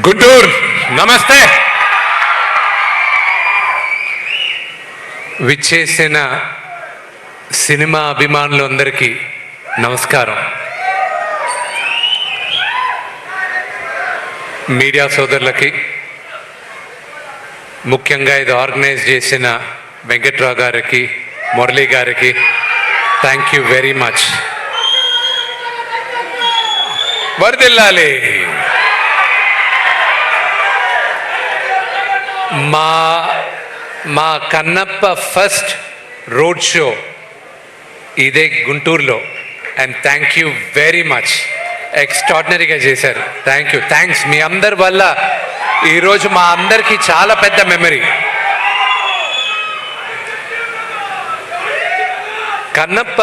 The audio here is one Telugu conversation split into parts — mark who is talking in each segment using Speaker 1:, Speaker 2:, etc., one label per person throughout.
Speaker 1: గుంటూరు నమస్తే. విచ్చేసిన సినిమా అభిమానులందరికీ నమస్కారం. మీడియా సోదరులకి, ముఖ్యంగా ఇది ఆర్గనైజ్ చేసిన వెంకట్రావు గారికి, మురళీ గారికి థ్యాంక్ యూ వెరీ మచ్. వర్ధిల్లాలి. మా కన్నప్ప ఫస్ట్ రోడ్ షో ఇదే గుంటూరులో. And thank you very much. ఎక్స్ట్రాడినరీగా చేశారు. థ్యాంక్స్. మీ అందరి వల్ల ఈరోజు మా అందరికీ చాలా పెద్ద మెమరీ. కన్నప్ప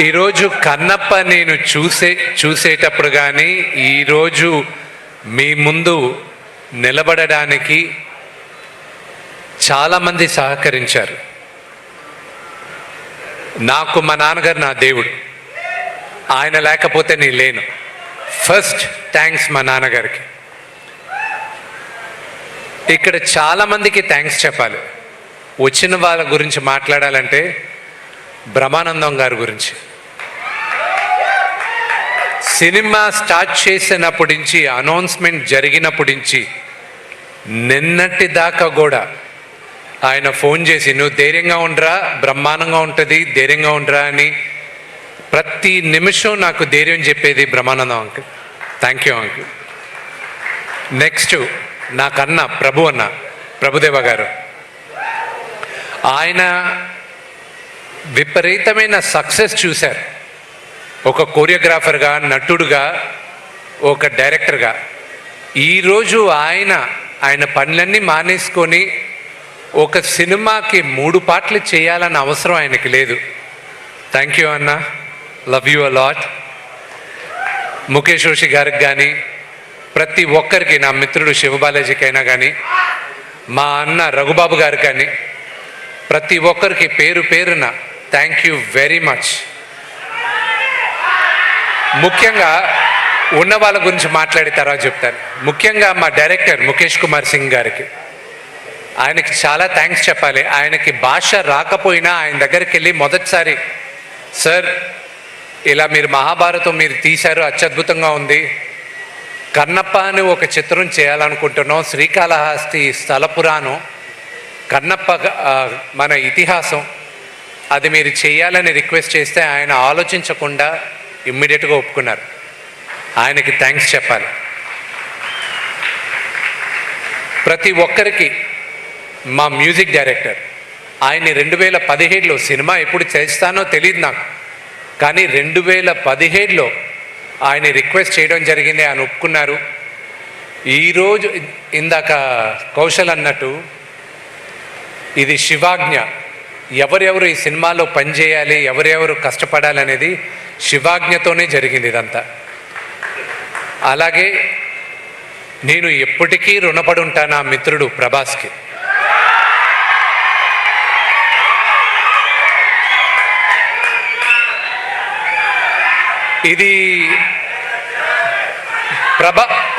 Speaker 1: ఈరోజు కన్నప్ప నేను చూసేటప్పుడు కానీ ఈరోజు మీ ముందు నిలబడడానికి చాలామంది సహకరించారు. నాకు మా నాన్నగారు నా దేవుడు. ఆయన లేకపోతే నేను లేను. ఫస్ట్ థ్యాంక్స్ మా నాన్నగారికి. ఇక్కడ చాలామందికి థ్యాంక్స్ చెప్పాలి. వచ్చిన వాళ్ళ గురించి మాట్లాడాలంటే బ్రహ్మానందం గారి గురించి. సినిమా స్టార్ట్ చేసినప్పటి నుంచి, అనౌన్స్మెంట్ జరిగినప్పటి నుంచి నిన్నటి దాకా కూడా ఆయన ఫోన్ చేసి నువ్వు ధైర్యంగా ఉండరా, బ్రహ్మాండంగా ఉంటుంది, ధైర్యంగా ఉండరా అని ప్రతి నిమిషం నాకు ధైర్యం చెప్పేది Brahmanandam uncle. Thank you uncle. Next నాకన్నా ప్రభుదేవ గారు. ఆయన విపరీతమైన సక్సెస్ చూశారు. ఒక కోరియోగ్రాఫర్గా, నటుడుగా, ఒక డైరెక్టర్గా. ఈరోజు ఆయన పనులన్నీ మానేసుకొని ఒక సినిమాకి 3 పాటలు చేయాలన్న అవసరం ఆయనకి లేదు. థ్యాంక్ యూ అన్న. Love you a lot. Mukesh Roshi గారికి కానీ, ప్రతి ఒక్కరికి, నా మిత్రుడు శివబాలాజీకి అయినా కానీ, మా అన్న రఘుబాబు గారికి కానీ, ప్రతి ఒక్కరికి పేరు పేరున థ్యాంక్ యూ వెరీ మచ్. ముఖ్యంగా ఉన్న వాళ్ళ గురించి మాట్లాడి తర్వాత చెప్తాను. ముఖ్యంగా మా డైరెక్టర్ ముఖేష్ కుమార్ సింగ్ గారికి, ఆయనకి చాలా థ్యాంక్స్ చెప్పాలి. ఆయనకి భాష రాకపోయినా ఆయన దగ్గరికి వెళ్ళి మొదటిసారి, సార్ ఇలా మీరు మహాభారతం మీరు తీశారు, అత్యద్భుతంగా ఉంది, కన్నప్ప అని ఒక చిత్రం చేయాలనుకుంటున్నాం, శ్రీకాళహస్తి స్థల పురాణం, కన్నప్ప మన ఇతిహాసం, అది మీరు చేయాలని రిక్వెస్ట్ చేస్తే ఆయన ఆలోచించకుండా ఇమ్మీడియట్గా ఒప్పుకున్నారు. ఆయనకి థ్యాంక్స్ చెప్పాలి. ప్రతి ఒక్కరికి మా మ్యూజిక్ డైరెక్టర్, ఆయన్ని 2017లో, సినిమా ఎప్పుడు చేస్తానో తెలియదు నాకు, కానీ 2017లో ఆయన రిక్వెస్ట్ చేయడం జరిగింది. ఆయన ఒప్పుకున్నారు. ఈరోజు ఇందాక కౌశల్ అన్నట్టు ఇది శివాజ్ఞ. ఎవరెవరు ఈ సినిమాలో పనిచేయాలి, ఎవరెవరు కష్టపడాలనేది శివాజ్ఞతోనే జరిగింది ఇదంతా. అలాగే నేను ఎప్పటికీ రుణపడి ఉంటాను ఆ మిత్రుడు ప్రభాస్కి. ఇది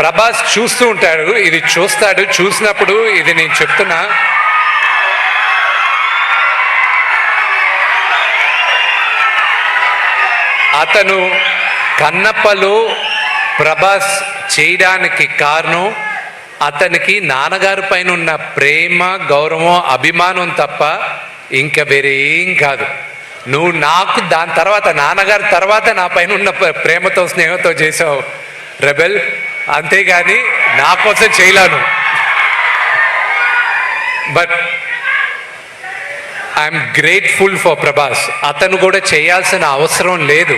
Speaker 1: ప్రభాస్ చూస్తూ ఉంటాడు, ఇది చూస్తాడు. చూసినప్పుడు ఇది నేను చెప్తున్నా, అతను కన్నప్పలో ప్రభాస్ చేయడానికి కారణం అతనికి నాన్నగారి పైన ఉన్న ప్రేమ, గౌరవం, అభిమానం తప్ప ఇంకా వేరే ఏం కాదు. నువ్వు నాకు దాని తర్వాత, నాన్నగారి తర్వాత నా పైన ఉన్న ప్రేమతో, స్నేహంతో చేసావు రెబెల్, అంతేగాని నా కోసం చేయలేను. But I'm grateful for Prabhas. అతను కూడా చేయాల్సిన అవసరం లేదు.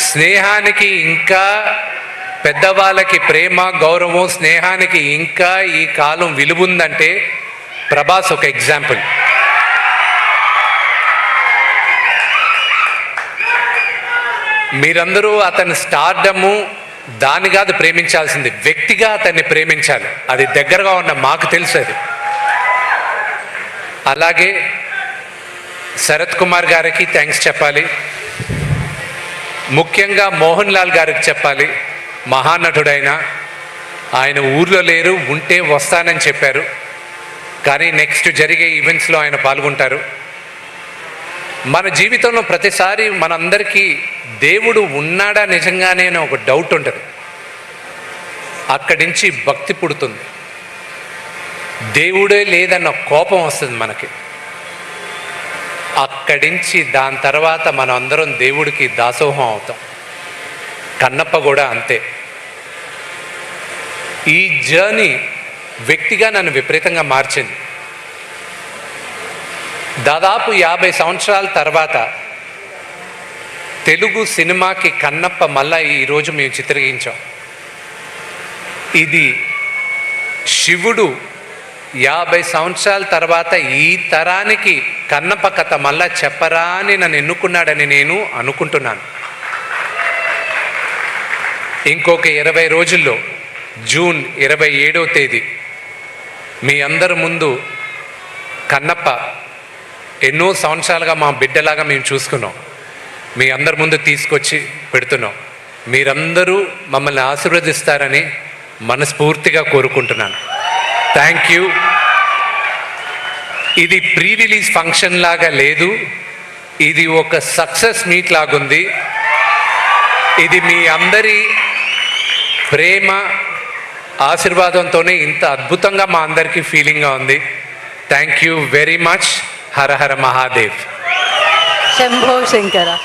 Speaker 1: స్నేహానికి ఇంకా, పెద్దవాళ్ళకి ప్రేమ, గౌరవం, స్నేహానికి ఇంకా ఈ కాలం విలువ ఉందంటే ప్రభాస్ ఒక ఎగ్జాంపుల్. మీరందరూ అతని స్టార్డము దాన్ని కాదు ప్రేమించాల్సింది, వ్యక్తిగా అతన్ని ప్రేమించాలి. అది దగ్గరగా ఉన్న మాకు తెలుసు. అది అలాగే శరత్ కుమార్ గారికి థ్యాంక్స్ చెప్పాలి. ముఖ్యంగా మోహన్ లాల్ గారికి చెప్పాలి. మహానటుడైన ఆయన ఊర్లో లేరు, ఉంటే వస్తానని చెప్పారు. కానీ నెక్స్ట్ జరిగే ఈవెంట్స్లో ఆయన పాల్గొంటారు. మన జీవితంలో ప్రతిసారి మనందరికీ దేవుడు ఉన్నాడా నిజంగానే అని ఒక డౌట్ ఉంటుంది. అక్కడి నుంచి భక్తి పుడుతుంది. దేవుడే లేదన్న కోపం వస్తుంది మనకి. అక్కడి నుంచి దాని తర్వాత మనం అందరం దేవుడికి దాసోహం అవుతాం. కన్నప్ప కూడా అంతే. ఈ జర్నీ వ్యక్తిగా నన్ను విపరీతంగా మార్చింది. దాదాపు 50 సంవత్సరాల తర్వాత తెలుగు సినిమాకి కన్నప్ప మళ్ళా ఈరోజు మేము చిత్రీకరించాం. ఇది శివుడు 50 సంవత్సరాల తర్వాత ఈ తరానికి కన్నప్ప కథ మళ్ళా చెప్పరా అని నన్ను ఎన్నుకున్నాడని నేను అనుకుంటున్నాను. ఇంకొక 20 రోజుల్లో జూన్ 27వ తేదీ మీ అందరి ముందు కన్నప్ప ఎన్నో సంవత్సరాలుగా మా బిడ్డలాగా మేము చూసుకున్నాం. మీ అందరి ముందు తీసుకొచ్చి పెడుతున్నాం. మీరందరూ మమ్మల్ని ఆశీర్వదిస్తారని మనస్ఫూర్తిగా కోరుకుంటున్నాను. Thank you. ఇది ప్రీ రిలీజ్ ఫంక్షన్ లాగా లేదు, ఇది ఒక సక్సెస్ మీట్ లాగుంది. ఇది మీ అందరి ప్రేమ ఆశీర్వాదంతోనే ఇంత అద్భుతంగా మా అందరికీ ఫీలింగ్గా ఉంది. Thank you very much. Hara Hara Mahadev.
Speaker 2: Shambho Shankara.